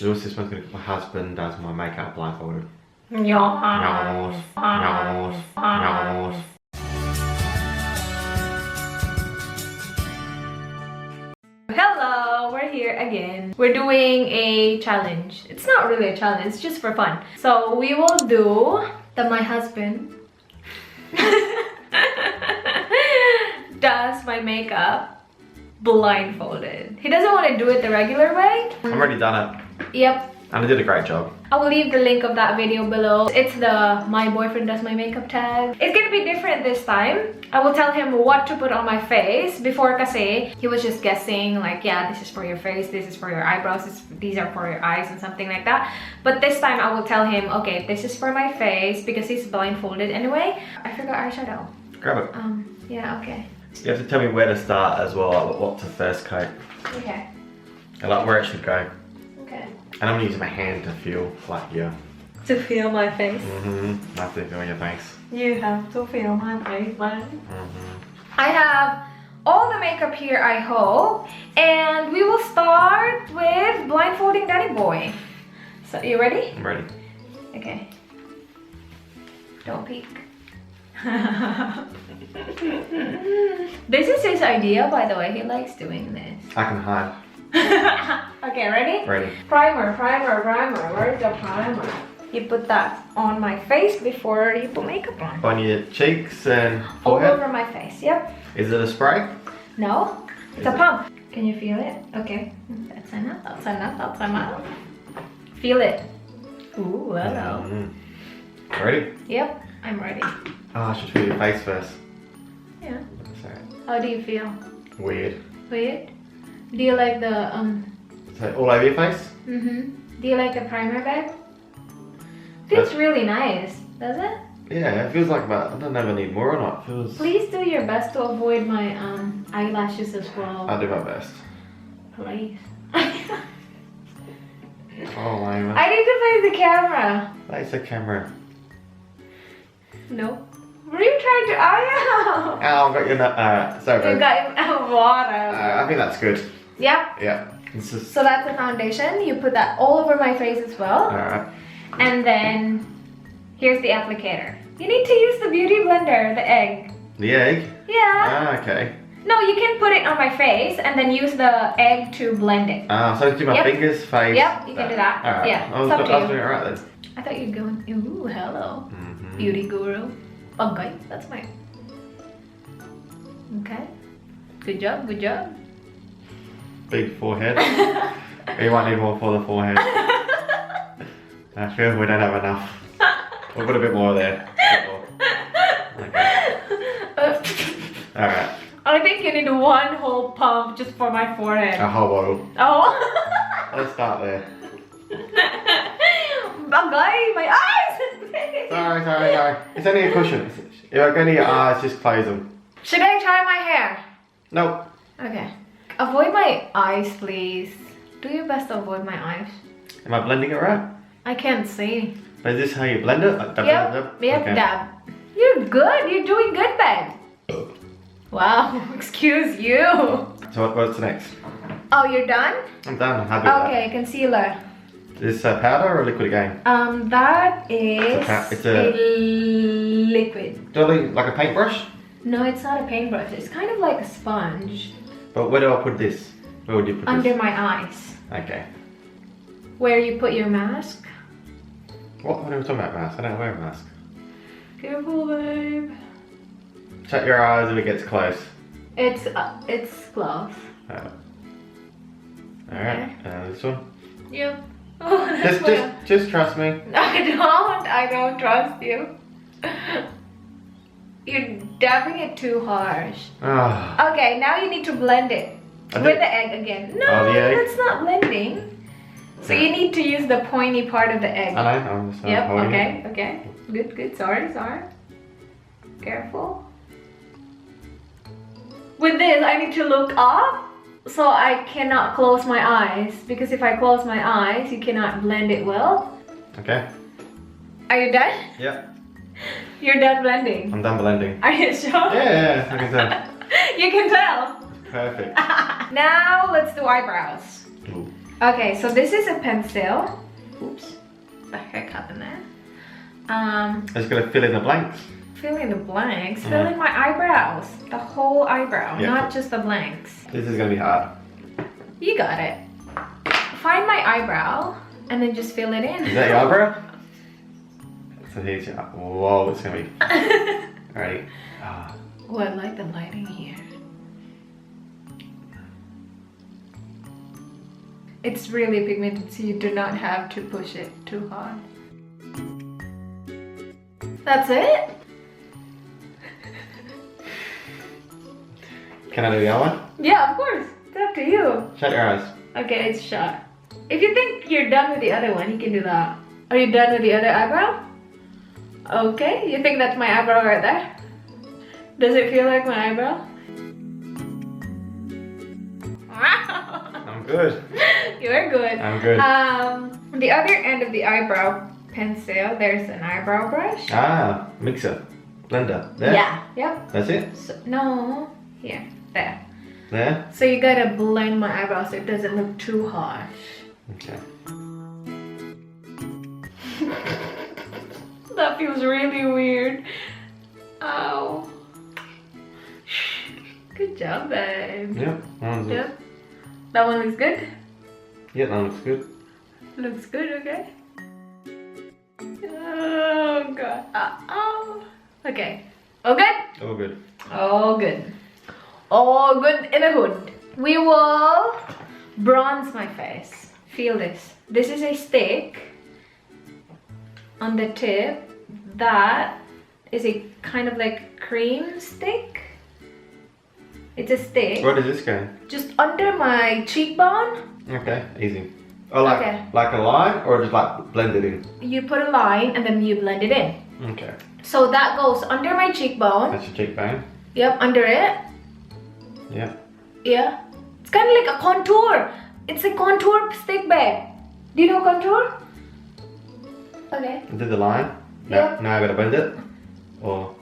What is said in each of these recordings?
Also, this one's gonna my husband does my makeup blindfolded. Yeah. Hello, we're here again. We're doing a challenge. It's not really a challenge, it's just for fun. So we will do my husband does my makeup blindfolded. He doesn't want to do it the regular way. I've already done it. Yep. And I did a great job. I will leave the link of that video below. It's the my boyfriend does my makeup tag. It's gonna be different this time. I will tell him what to put on my face. Before kasi, he was just guessing like, yeah, this is for your face, this is for your eyebrows, these are for your eyes and something like that. But this time I will tell him, okay, this is for my face because he's blindfolded anyway. I forgot eyeshadow. Grab it. Yeah, okay. You have to tell me where to start as well, like what to first coat. Okay. And like where it should go. Okay. And I'm gonna use my hand to feel like here. To feel my face? I have to feel your face. You have to feel my face, man. I have all the makeup here, I hope. And we will start with blindfolding Daddy Boy. So, you ready? I'm ready. Okay. Don't peek. This is his idea, by the way. He likes doing this. I can hide. Okay, ready? Ready. Primer, primer, primer. Where's the primer? You put that on my face before you put makeup on. On your cheeks and All forehead? over my face, yep. Is it a spray? No, it's a pump. Can you feel it? Okay. That's enough, that's enough, that's enough. Feel it. Ooh, hello. Ready? Yep, I'm ready. Oh, I should feel your face first. Yeah. Sorry. How do you feel? Weird. Weird? Do you like the, So all over your face? Do you like the primer bag? Feels really nice, does it? Yeah, it feels like that. I don't know if I need more or not. It feels... Please do your best to avoid my eyelashes as well. I'll do my best. Please. Oh my god. I need to face the camera. Face the camera. No. Were you trying to? Oh, yeah. Oh, I've got your nut. Sorry. You got water. I think that's good. Yep. Yeah. This is... So that's the foundation. You put that all over my face as well. Alright. And then here's the applicator. You need to use the beauty blender, the egg. The egg? Yeah. Ah, okay. No, you can put it on my face and then use the egg to blend it. Ah, so do my fingers, face. Yep, you can do that. Alright. Yeah, I was doing it right then. I thought you'd go in, ooh, hello. Beauty guru. Okay, that's mine. Okay. Good job, good job. Big forehead. You might need more for the forehead. I feel we don't have enough. We'll put a bit more there. Okay. Alright. I think you need one whole pump just for my forehead. A whole bottle. Oh. Let's start there. Bagay, my eyes! Sorry. It's only a cushion. If I go near your eyes, just close them. Should I try my hair? Nope. Okay. Avoid my eyes, please. Do your best to avoid my eyes. Am I blending it right? I can't see. Is this how you blend it? Like Yep, Okay. dab. You're good. You're doing good, babe. Wow, excuse you. So what's next? Oh, you're done? I'm done. I'm happy with Okay, concealer. that. Is this powder or liquid again? That is It's a a liquid. Do I look like a paintbrush? No, it's not a paintbrush. It's kind of like a sponge. But where do I put this? Where would you put Under this? my eyes. Okay. Where you put your mask. What are we talking about, mask? I don't wear a mask. Careful, babe. Shut your eyes if it gets close. It's close. Alright, this one. Yep. Oh, that's Just trust me. I don't trust you. You're dabbing it too harsh. Oh. Okay, now you need to blend it with the egg again. No, Oh, the egg? that's not blending. So you need to use the pointy part of the egg. I know, I'm just Yep, holding okay, it. okay. Good, sorry. Careful. With this, I need to look up so I cannot close my eyes. Because if I close my eyes, you cannot blend it well. Okay. Are you done? Yep. You're done blending. I'm done blending. Are you sure? Yeah, I can tell. You can tell. Perfect. Now let's do eyebrows. Ooh. Okay, so this is a pencil. Oops, the heck happened there? Just gonna fill in the blanks. Fill in the blanks. Fill in my eyebrows. The whole eyebrow, Yeah. not just the blanks. This is gonna be hard. You got it. Find my eyebrow and then just fill it in. Is that your eyebrow? So here's your. Whoa, it's gonna be. Alright. Oh, I like the lighting here. It's really pigmented, so you do not have to push it too hard. That's it? Can I do the other one? Yeah, of course. It's up to you. Shut your eyes. Okay, it's shut. If you think you're done with the other one, you can do that. Are you done with the other eyebrow? Okay, you think that's my eyebrow right there? Does it feel like my eyebrow? I'm good. You're good. I'm good. The other end of the eyebrow pencil, there's an eyebrow brush. Ah, mixer. Blender. There? Yeah. Yep. That's it? So, no. Here. There. There? So you gotta blend my eyebrow so it doesn't look too harsh. Okay. That feels really weird. Ow. Good job, babe. Yep. Yep. That one looks good? Yeah, that looks good. Looks good, okay. Oh, God. Oh. Okay. All good? All good. All good. All good in a hood. We will bronze my face. Feel this. This is a stick on the tip. That is a kind of like cream stick. It's a stick. Where does this go? Just under my cheekbone. Okay, easy. Oh, like, Okay. like a line or just like blend it in? You put a line and then you blend it in. Okay. So that goes under my cheekbone. That's your cheekbone? Yep, under it. Yeah. Yeah. It's kind of like a contour. It's a contour stick, babe. Do you know contour? Okay. I did the line. Yeah. Now I gotta blend it? Or?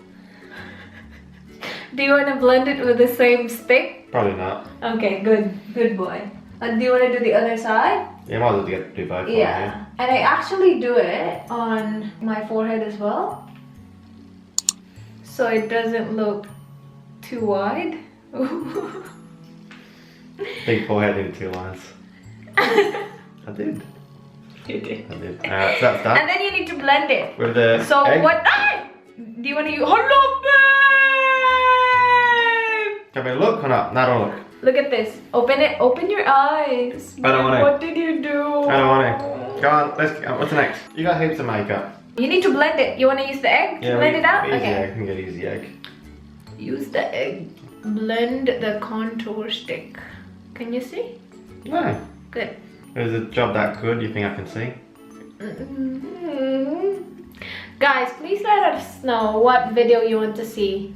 Do you want to blend it with the same stick? Probably not. Okay, good. Good boy. Do you want to do the other side? Yeah, might as well do both. Yeah. And I actually do it on my forehead as well. So it doesn't look too wide. Big forehead in 2 lines. I did. You did. I did. Alright, so that's done. And then you need to blend it. With the So egg. what? Ah! Do you want to use? Hello, babe. Can we look or not? No, don't look. Look at this. Open it. Open your eyes. I don't want to. What did you do? I don't want to. Go on, let's go. What's next? You got heaps of makeup. You need to blend it. You want to use the egg to blend it out? Easy Okay. egg. I can get easy egg. Use the egg. Blend the contour stick. Can you see? No. Good. Is the job that good? You think I can see? Guys, please let us know what video you want to see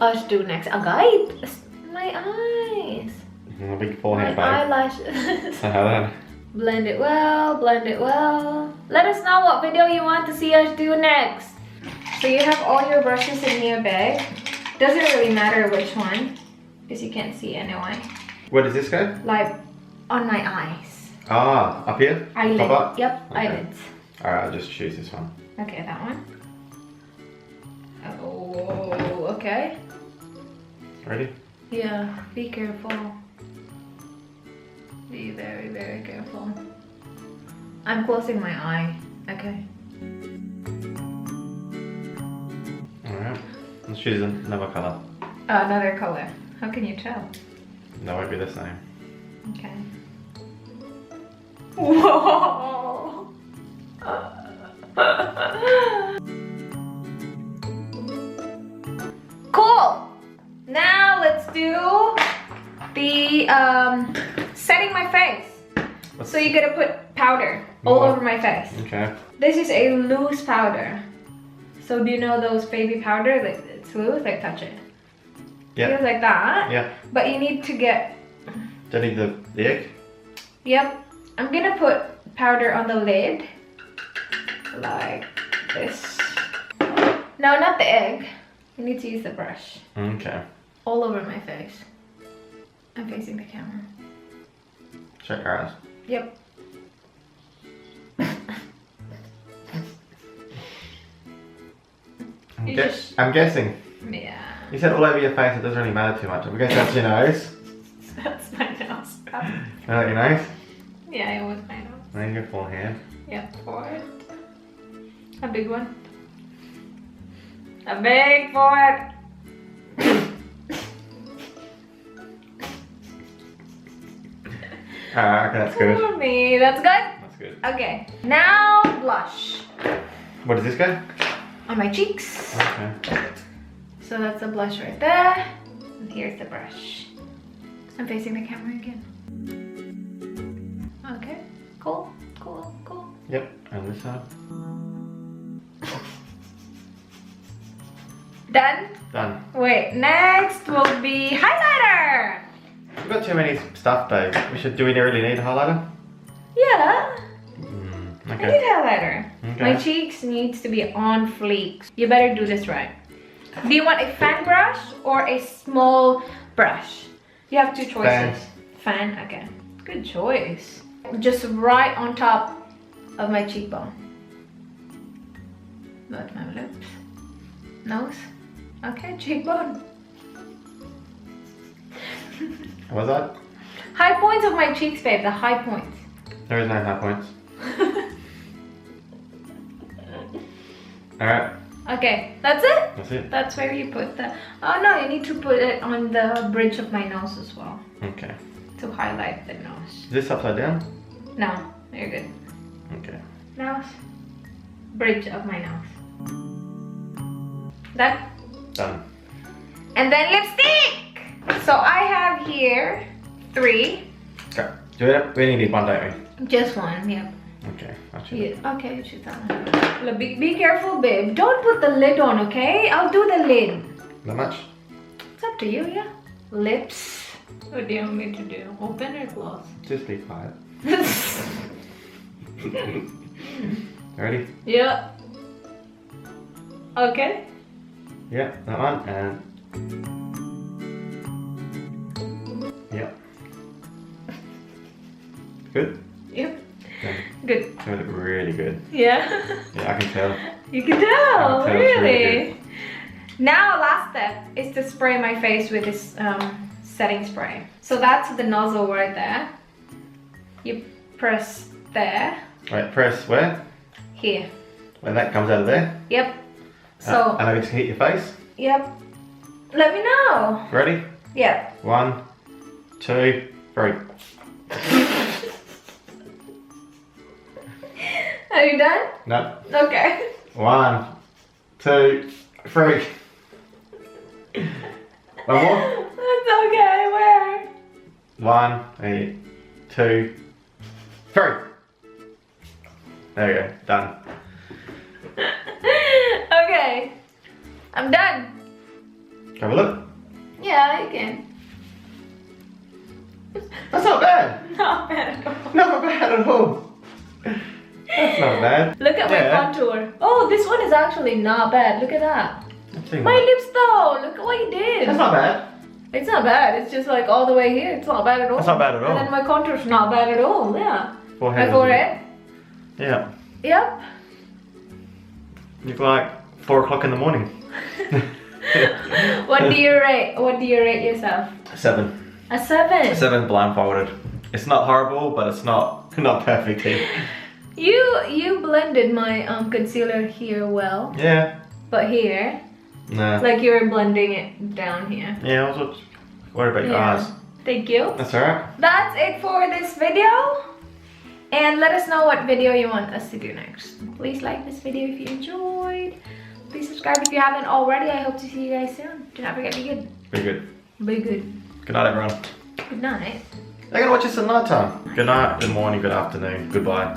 us do next. Oh, guys, my eyes. A big forehead, My babe. eyelashes. So how then? Blend it well, blend it well. Let us know what video you want to see us do next. So you have all your brushes in your bag. Doesn't really matter which one, because you can't see anyway. Where does this go? Like on my eyes. Ah, up here? Eyelid. Top up? Yep, Okay. eyelids. Alright, I'll just choose this one. Okay, that one. Oh, okay. Ready? Yeah, be careful. Be very, very careful. I'm closing my eye. Okay. Alright. Let's choose another colour. Another color. How can you tell? That won't be the same. Okay. Whoa! Cool! Now let's do the setting my face. So you gotta put powder all over my face. Okay. This is a loose powder. So do you know those baby powder? Like it's loose, like touch it. Yeah. Feels like that. Yeah. But you need to get. Do I need the egg? Yep. I'm gonna put powder on the lid. Like this. No, not the egg. You need to use the brush. Okay. All over my face. I'm facing the camera. Shut your eyes. Yep. I'm guessing. Yeah. You said all over your face, it doesn't really matter too much. I guess that's your nose. That's my nose. You like your nose? Yeah, it was my nose. Then your forehead. Yep, forehead. A big one. A big forehead. Okay, that's good. For me, that's good? That's good. Okay, now blush. Where does this go? On my cheeks. Okay. So that's the blush right there. And here's the brush. I'm facing the camera again. Okay, cool, cool, cool. Yep, and this side. Done? Done. Wait, next will be highlighter. We've got too many stuff, babe. Do we really need a highlighter? Yeah, I Okay. need highlighter. Okay. My cheeks needs to be on fleek. You better do this right. Do you want a fan brush or a small brush? You have two choices. Fan, okay. Good choice. Just right on top of my cheekbone. Not my lips. Nose. Okay, cheekbone. What's that? High points of my cheeks, babe. The high points. There is no high points. Alright, Okay, that's it? that's it. That's where you put the... Oh no, you need to put it on the bridge of my nose as well. Okay. To highlight the nose. Is this upside down? No, you're good. Okay. Nose. Bridge of my nose. Done? Done. And then lipstick! So I have here 3. Okay. We only need one, don't we? Just one, yep. Okay, I'll shoot. Yeah, okay, you should tell me. Be careful, babe. Don't put the lid on, okay? I'll do the lid. Not much? It's up to you, yeah? Lips. What do you want me to do? Open or close? Just be quiet. Ready? Yeah. Okay. Yeah, that one, and... Yep. Good? Yep. Okay. Good. They look really good. Yeah. Yeah, I can tell. You can tell, I can tell it's really really. Now, last step is to spray my face with this setting spray. So that's the nozzle right there. You press there. Right, press where? Here. When that comes out of there. Yep. So. And I just hit your face. Yep. Let me know. Ready? Yep. 1, 2, 3. Are you done? No. Okay. 1, 2, 3. One more. That's okay. Where? 1, 2, 3. There we go. Done. Okay. I'm done. Have a look. Yeah, you can. That's not bad. Not bad at all. Not bad at all. That's not bad. Look at my contour. Oh, this one is actually not bad. Look at that. My lips though. Look at what you did. That's not bad. It's not bad. It's just like all the way here. It's not bad at all. That's not bad at all. And then my contour's not bad at all. Yeah. Forehead. My forehead. Yeah. Yep. You're like 4 o'clock in the morning. What do you rate? What do you rate yourself? 7. A 7. 7 blindfolded. It's not horrible, but it's not perfect either. You blended my concealer here well, Yeah. but here, Nah. like you were blending it down here. Yeah, I was worried about your eyes. Thank you. That's alright. That's it for this video. And let us know what video you want us to do next. Please like this video if you enjoyed. Please subscribe if you haven't already. I hope to see you guys soon. Do not forget to be good. Be good. Be good. Good night, everyone. Good night. They're gonna watch this at night time. Good night, good morning, good afternoon, goodbye.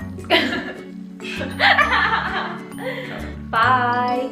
Bye.